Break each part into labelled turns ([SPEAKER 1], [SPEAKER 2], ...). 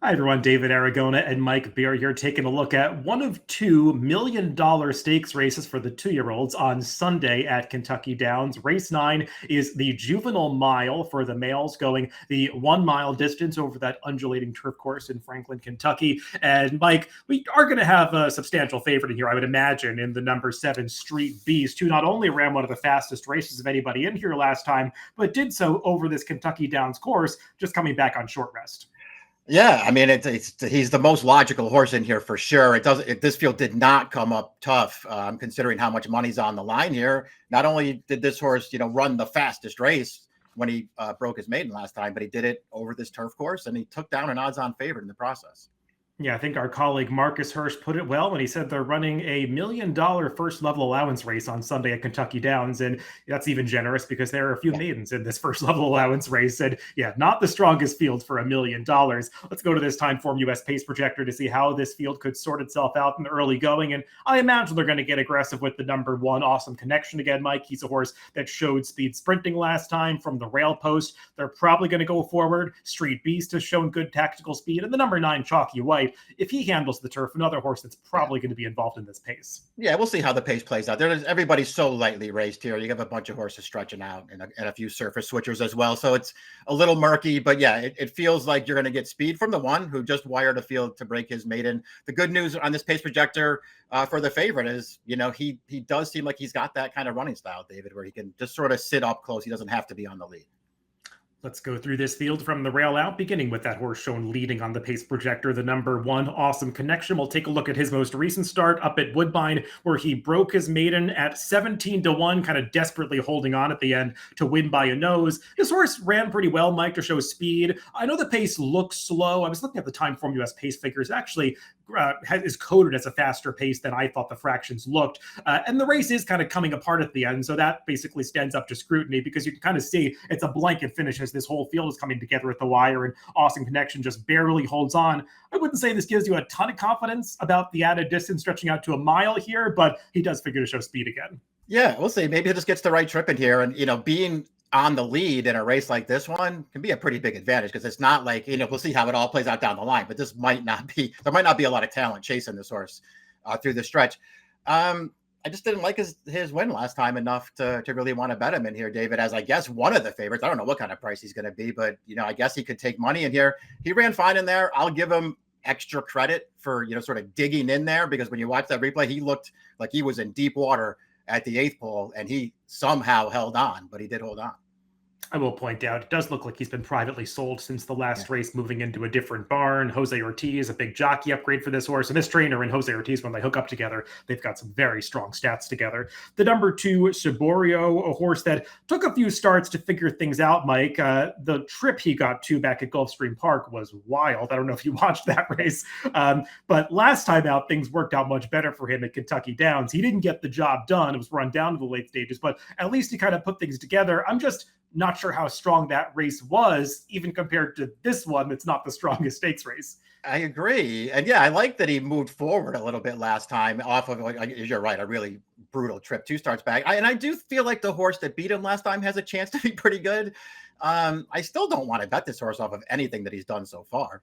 [SPEAKER 1] Hi, everyone. David Aragona and Mike Beer here taking a look at one of two $1 million stakes races for the 2-year-olds on Sunday at Kentucky Downs. Race 9 is the Juvenile Mile for the males, going the 1 mile distance over that undulating turf course in Franklin, Kentucky. And Mike, we are going to have a substantial favorite here, I would imagine, in the number 7 Street Beast, who not only ran one of the fastest races of anybody in here last time, but did so over this Kentucky Downs course, just coming back on short rest.
[SPEAKER 2] Yeah, I mean, he's the most logical horse in here for sure. This field did not come up tough, considering how much money's on the line here. Not only did this horse, run the fastest race when he broke his maiden last time, but he did it over this turf course, and he took down an odds-on favorite in the process.
[SPEAKER 1] Yeah, I think our colleague Marcus Hirsch put it well when he said they're running a $1 million first level allowance race on Sunday at Kentucky Downs. And that's even generous because there are a few maidens in this first level allowance race. And yeah, not the strongest field for $1 million. Let's go to this Timeform US pace projector to see how this field could sort itself out in the early going. And I imagine they're going to get aggressive with the number 1 Awesome Connection again, Mike. He's a horse that showed speed sprinting last time from the rail post. They're probably going to go forward. Street Beast has shown good tactical speed. And the number 9 Chalky White, if he handles the turf, another horse that's probably going to be involved in this pace.
[SPEAKER 2] Yeah, we'll see how the pace plays out. Everybody's so lightly raced here. You have a bunch of horses stretching out and a few surface switchers as well. So it's a little murky, but yeah, it feels like you're going to get speed from the one who just wired a field to break his maiden. The good news on this pace projector for the favorite is, he does seem like he's got that kind of running style, David, where he can just sort of sit up close. He doesn't have to be on the lead.
[SPEAKER 1] Let's go through this field from the rail out, beginning with that horse shown leading on the pace projector, the number 1 Awesome Connection. We'll take a look at his most recent start up at Woodbine, where he broke his maiden at 17-1, kind of desperately holding on at the end to win by a nose. This horse ran pretty well, Mike, to show speed. I know the pace looks slow. I was looking at the Timeform US pace figures. Actually, is coded as a faster pace than I thought the fractions looked. And the race is kind of coming apart at the end. So that basically stands up to scrutiny because you can kind of see it's a blanket finish as this whole field is coming together at the wire and Awesome Connection just barely holds on. I wouldn't say this gives you a ton of confidence about the added distance stretching out to a mile here, but he does figure to show speed again.
[SPEAKER 2] Yeah, we'll see. Maybe he just gets the right trip in here. And, being on the lead in a race like this one can be a pretty big advantage because it's not like, we'll see how it all plays out down the line, but there might not be a lot of talent chasing this horse through the stretch. I just didn't like his win last time enough to really want to bet him in here, David, as I guess one of the favorites. I don't know what kind of price he's going to be, but, I guess he could take money in here. He ran fine in there. I'll give him extra credit for, sort of digging in there because when you watch that replay, he looked like he was in deep water at the 8th pole and he somehow held on, but he did hold on.
[SPEAKER 1] I will point out, it does look like he's been privately sold since the last race, moving into a different barn. Jose Ortiz, a big jockey upgrade for this horse. And this trainer and Jose Ortiz, when they hook up together, they've got some very strong stats together. The number 2, Ciborio, a horse that took a few starts to figure things out, Mike. The trip he got to back at Gulfstream Park was wild. I don't know if you watched that race. But last time out, things worked out much better for him at Kentucky Downs. He didn't get the job done. It was run down to the late stages, but at least he kind of put things together. I'm just not sure how strong that race was, even compared to this one that's not the strongest stakes race.
[SPEAKER 2] I agree. And yeah, I like that he moved forward a little bit last time off of, you're right, a really brutal trip, 2 starts back. And I do feel like the horse that beat him last time has a chance to be pretty good. I still don't want to bet this horse off of anything that he's done so far.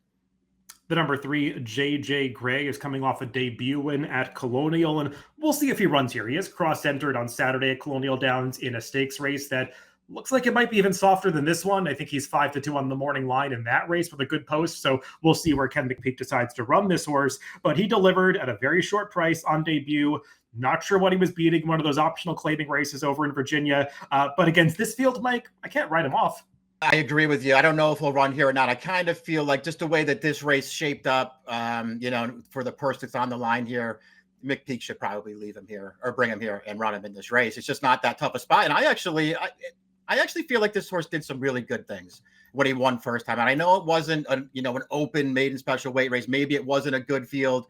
[SPEAKER 1] The number 3, J.J. Gray, is coming off a debut win at Colonial, and we'll see if he runs here. He is cross-entered on Saturday at Colonial Downs in a stakes race that looks like it might be even softer than this one. I think he's 5-2 on the morning line in that race with a good post. So we'll see where Ken McPeak decides to run this horse. But he delivered at a very short price on debut. Not sure what he was beating, one of those optional claiming races over in Virginia. But against this field, Mike, I can't write him off.
[SPEAKER 2] I agree with you. I don't know if he'll run here or not. I kind of feel like just the way that this race shaped up, for the purse that's on the line here, McPeak should probably leave him here or bring him here and run him in this race. It's just not that tough a spot. And I actually feel like this horse did some really good things when he won first time. And I know it wasn't an open maiden special weight race. Maybe it wasn't a good field,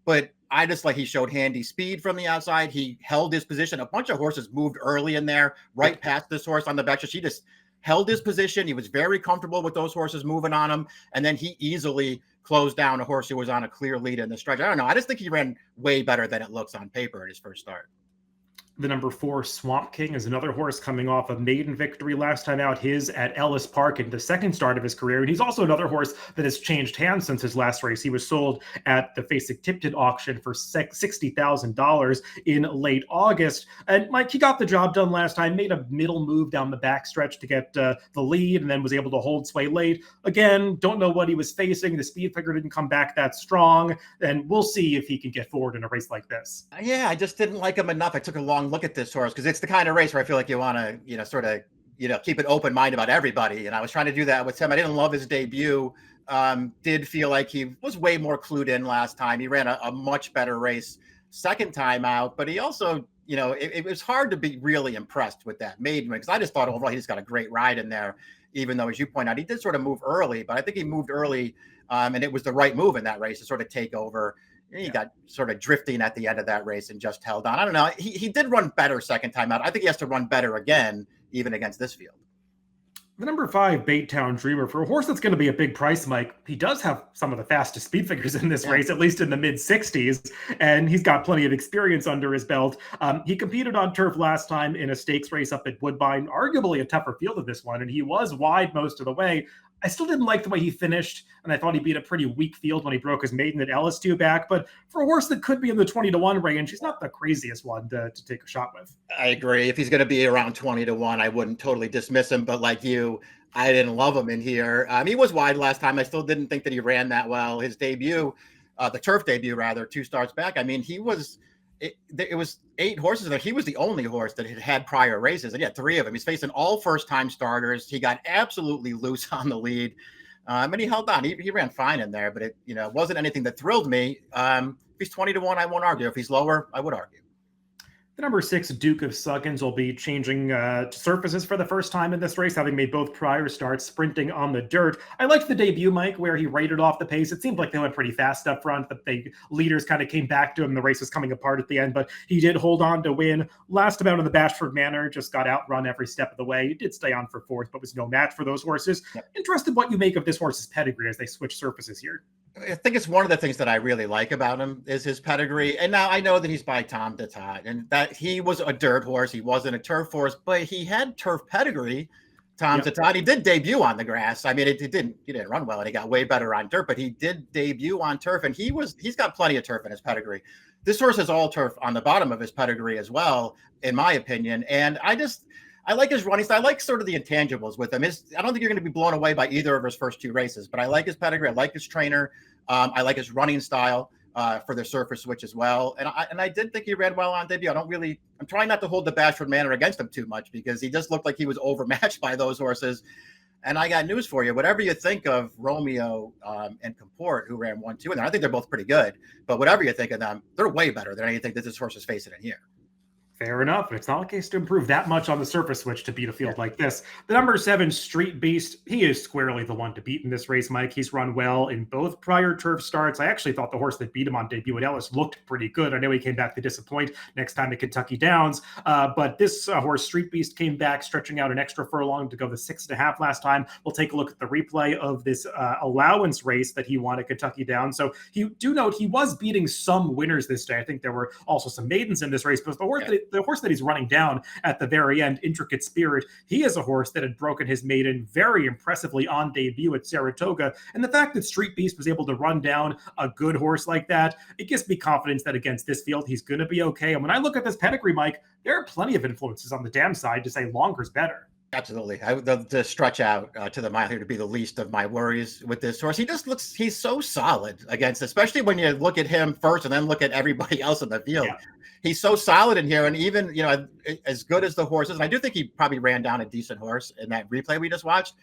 [SPEAKER 2] but I just like he showed handy speed from the outside. He held his position. A bunch of horses moved early in there, right past this horse on the back. So she just held his position. He was very comfortable with those horses moving on him. And then he easily closed down a horse who was on a clear lead in the stretch. I don't know. I just think he ran way better than it looks on paper at his first start.
[SPEAKER 1] The number 4 Swamp King is another horse coming off a maiden victory last time out, his at Ellis Park in the second start of his career. And he's also another horse that has changed hands since his last race. He was sold at the Facing-Tipton auction for $60,000 in late August. And Mike, he got the job done last time, made a middle move down the backstretch to get the lead, and then was able to hold sway late. Again, don't know what he was facing. The speed figure didn't come back that strong. And we'll see if he can get forward in a race like this.
[SPEAKER 2] Yeah, I just didn't like him enough. I took a long look at this horse because it's the kind of race where I feel like you want to, sort of, keep an open mind about everybody. And I was trying to do that with him. I didn't love his debut. Did feel like he was way more clued in last time. He ran a much better race second time out, but he also, it was hard to be really impressed with that maiden win because I just thought overall he just got a great ride in there, even though, as you point out, he did sort of move early, but I think he moved early and it was the right move in that race to sort of take over. He got sort of drifting at the end of that race and just held on. I don't know. He did run better second time out. I think he has to run better again, even against this field.
[SPEAKER 1] The number 5 Baytown Dreamer, for a horse that's going to be a big price, Mike, he does have some of the fastest speed figures in this race, at least in the mid-60s, and he's got plenty of experience under his belt. He competed on turf last time in a stakes race up at Woodbine, arguably a tougher field than this one, and he was wide most of the way. I still didn't like the way he finished, and I thought he beat a pretty weak field when he broke his maiden at Ellis 2 back. But for a horse that could be in the 20-1 range, he's not the craziest one to take a shot with.
[SPEAKER 2] I agree. If he's going to be around 20-1, I wouldn't totally dismiss him. But like you, I didn't love him in here. He was wide last time. I still didn't think that he ran that well. His debut, the turf debut, rather, 2 starts back. I mean, he was. It was 8 horses there. He was the only horse that had prior races, and 3 of them. He's facing all first-time starters. He got absolutely loose on the lead, and he held on. He ran fine in there, but it wasn't anything that thrilled me. If he's 20-1, I won't argue. If he's lower, I would argue.
[SPEAKER 1] The number 6 Duke of Suggins will be changing surfaces for the first time in this race, having made both prior starts sprinting on the dirt. I liked the debut, Mike, where he rated off the pace. It seemed like they went pretty fast up front, but the leaders kind of came back to him. The race was coming apart at the end, but he did hold on to win. Last about in the Bashford Manor, just got outrun every step of the way. He did stay on for 4th, but was no match for those horses. Yep. Interested what you make of this horse's pedigree as they switch surfaces here.
[SPEAKER 2] I think it's one of the things that I really like about him is his pedigree. And now I know that he's by Tom DeTodd and that he was a dirt horse. He wasn't a turf horse, but he had turf pedigree. Tom DeTodd, he did debut on the grass. I mean, he didn't run well and he got way better on dirt, but he did debut on turf and he's got plenty of turf in his pedigree. This horse has all turf on the bottom of his pedigree as well, in my opinion. And I like his running style. I like sort of the intangibles with him. I don't think you're going to be blown away by either of his first 2 races, but I like his pedigree. I like his trainer. I like his running style for the surface switch as well. And I did think he ran well on debut. I'm trying not to hold the Bashford Manor against him too much because he just looked like he was overmatched by those horses. And I got news for you. Whatever you think of Romeo and Comport, who ran 1-2, and I think they're both pretty good, but whatever you think of them, they're way better than anything that this horse is facing in here.
[SPEAKER 1] Fair enough. It's not a case to improve that much on the surface switch to beat a field like this. The number 7 Street Beast, he is squarely the one to beat in this race, Mike. He's run well in both prior turf starts. I actually thought the horse that beat him on debut at Ellis looked pretty good. I know he came back to disappoint next time at Kentucky Downs, but this horse, Street Beast, came back stretching out an extra furlong to go the 6.5 last time. We'll take a look at the replay of this allowance race that he won at Kentucky Downs. So you do note he was beating some winners this day. I think there were also some maidens in this race, but the horse that he's running down at the very end, Intricate Spirit, he is a horse that had broken his maiden very impressively on debut at Saratoga. And the fact that Street Beast was able to run down a good horse like that, it gives me confidence that against this field, he's going to be okay. And when I look at this pedigree, Mike, there are plenty of influences on the dam side to say longer's better.
[SPEAKER 2] Absolutely. The stretch out to the mile here to be the least of my worries with this horse. He's so solid against, especially when you look at him first and then look at everybody else in the field. Yeah. He's so solid in here. And even, as good as the horse is, and I do think he probably ran down a decent horse in that replay we just watched.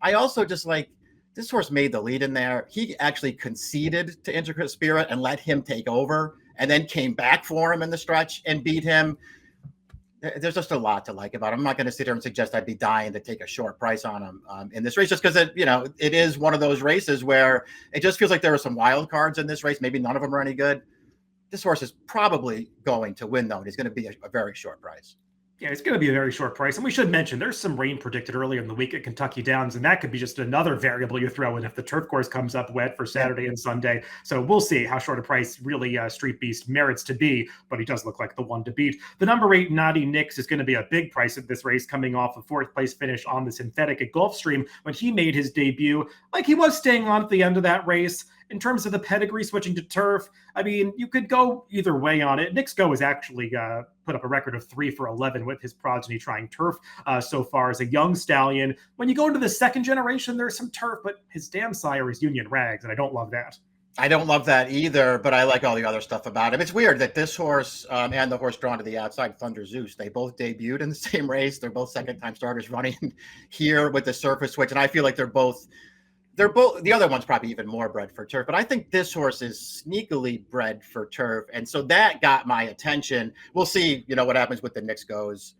[SPEAKER 2] I also just like, this horse made the lead in there. He actually conceded to Intricate Spirit and let him take over and then came back for him in the stretch and beat him. There's just a lot to like about him. I'm not going to sit here and suggest I'd be dying to take a short price on him in this race, just because it is one of those races where it just feels like there are some wild cards in this race. Maybe none of them are any good. This horse is probably going to win, though, and he's going to be a very short price.
[SPEAKER 1] Yeah, it's going to be a very short price. And we should mention there's some rain predicted earlier in the week at Kentucky Downs, and that could be just another variable you throw in if the turf course comes up wet for Saturday and Sunday. So we'll see how short a price really Street Beast merits to be, but he does look like the one to beat. The number 8 Naughty Nix is going to be a big price at this race, coming off a 4th place finish on the synthetic at Gulfstream when he made his debut. Like, he was staying on at the end of that race. In terms of the pedigree switching to turf, I mean, you could go either way on it. Nick's Go has actually put up a record of 3 for 11 with his progeny trying turf so far as a young stallion. When you go into the second generation, there's some turf, but his dam sire is Union Rags, and I don't love that.
[SPEAKER 2] I don't love that either, but I like all the other stuff about him. It's weird that this horse and the horse drawn to the outside, Thunder Zeus, they both debuted in the same race. They're both second-time starters running here with the surface switch, and I feel like they're both the other one's probably even more bred for turf, but I think this horse is sneakily bred for turf. And so that got my attention. We'll see, what happens with the Nix Goes.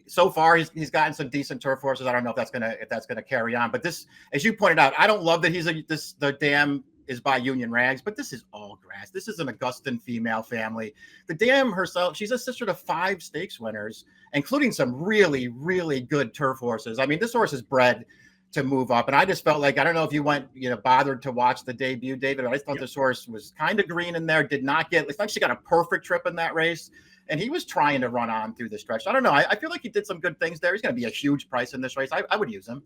[SPEAKER 2] So far he's gotten some decent turf horses. I don't know if that's gonna carry on, but this, as you pointed out, I don't love that the dam is by Union Rags, but this is all grass. This is an Augustan female family. The dam herself, she's a sister to 5 stakes winners, including some really, really good turf horses. I mean, this horse is bred to move up. And I just felt like, I don't know if you went, bothered to watch the debut, David. I thought this horse was kind of green in there, did not get, it's like she got a perfect trip in that race. And he was trying to run on through the stretch. I don't know. I feel like he did some good things there. He's going to be a huge price in this race. I would use him.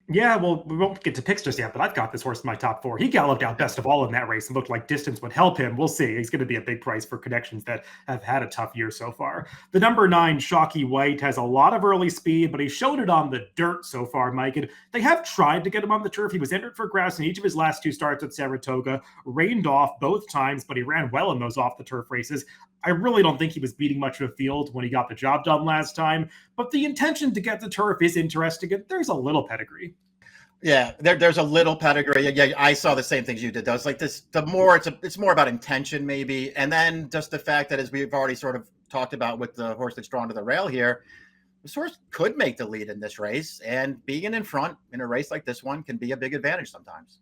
[SPEAKER 1] Yeah, well, we won't get to picks just yet, but I've got this horse in my top 4. He galloped out best of all in that race and looked like distance would help him. We'll see. He's going to be a big price for connections that have had a tough year so far. The number 9, Shocky White, has a lot of early speed, but he showed it on the dirt so far, Mike. And they have tried to get him on the turf. He was entered for grass in each of his last 2 starts at Saratoga, rained off both times, but he ran well in those off-the-turf races. I really don't think he was beating much of a field when he got the job done last time, but the intention to get the turf is interesting, and there's a little pedigree.
[SPEAKER 2] Yeah, there's a little pedigree. Yeah, I saw the same things you did. Those like this, it's more about intention maybe, and then just the fact that, as we've already sort of talked about with the horse that's drawn to the rail here, this horse could make the lead in this race, and being in front in a race like this one can be a big advantage sometimes.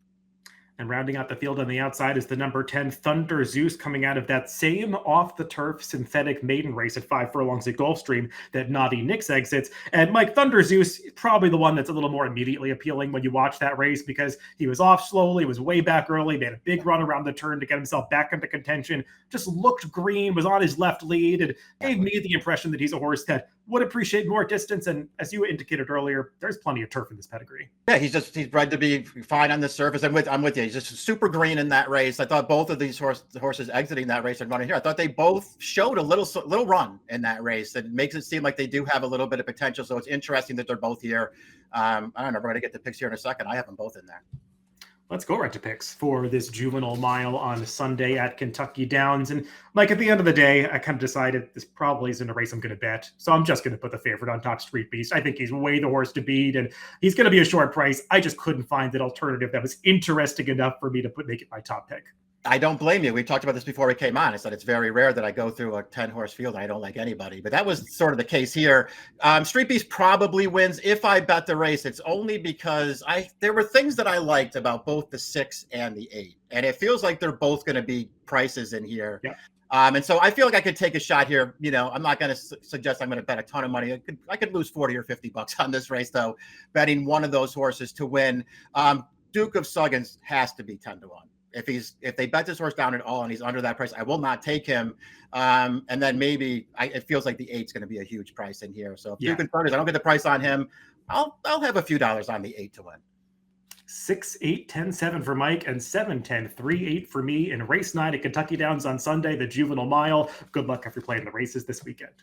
[SPEAKER 1] And rounding out the field on the outside is the number 10 Thunder Zeus, coming out of that same off-the-turf synthetic maiden race at 5 furlongs at Gulfstream that Naughty Nix exits. And Mike, Thunder Zeus is probably the one that's a little more immediately appealing when you watch that race, because he was off slowly, was way back early, made a big run around the turn to get himself back into contention, just looked green, was on his left lead, and gave me the impression that he's a horse that would appreciate more distance. And as you indicated earlier, there's plenty of turf in this pedigree.
[SPEAKER 2] Yeah, he's bred to be fine on the surface. I'm with you. He's just super green in that race. I thought both of these horses exiting that race and running here, I thought they both showed a little run in that race that makes it seem like they do have a little bit of potential. So it's interesting that they're both here. I don't know. We're going to get the picks here in a second. I have them both in there.
[SPEAKER 1] Let's go right to picks for this Juvenile Mile on Sunday at Kentucky Downs. And Mike, at the end of the day, I kind of decided this probably isn't a race I'm going to bet. So I'm just going to put the favorite on top, Street Beast. I think he's way the horse to beat, and he's going to be a short price. I just couldn't find an alternative that was interesting enough for me to make it my top pick.
[SPEAKER 2] I don't blame you. We talked about this before we came on. I said it's very rare that I go through a 10-horse field and I don't like anybody, but that was sort of the case here. Street Beast probably wins. If I bet the race, it's only because there were things that I liked about both the 6 and the 8, and it feels like they're both going to be prices in here.
[SPEAKER 1] Yeah.
[SPEAKER 2] And so I feel like I could take a shot here. I'm not going to suggest I'm going to bet a ton of money. I could lose 40 or 50 bucks on this race, though, betting one of those horses to win. Duke of Suggins has to be 10 to 1. If they bet this horse down at all and he's under that price, I will not take him. And then maybe it feels like the 8's going to be a huge price in here. So if Duke and Suggins, I don't get the price on him, I'll have a few dollars on the 8 to win.
[SPEAKER 1] 6, 8, 10, 7 for Mike, and 7, 10, 3, 8 for me in race 9 at Kentucky Downs on Sunday, the Juvenile Mile. Good luck if you're playing the races this weekend.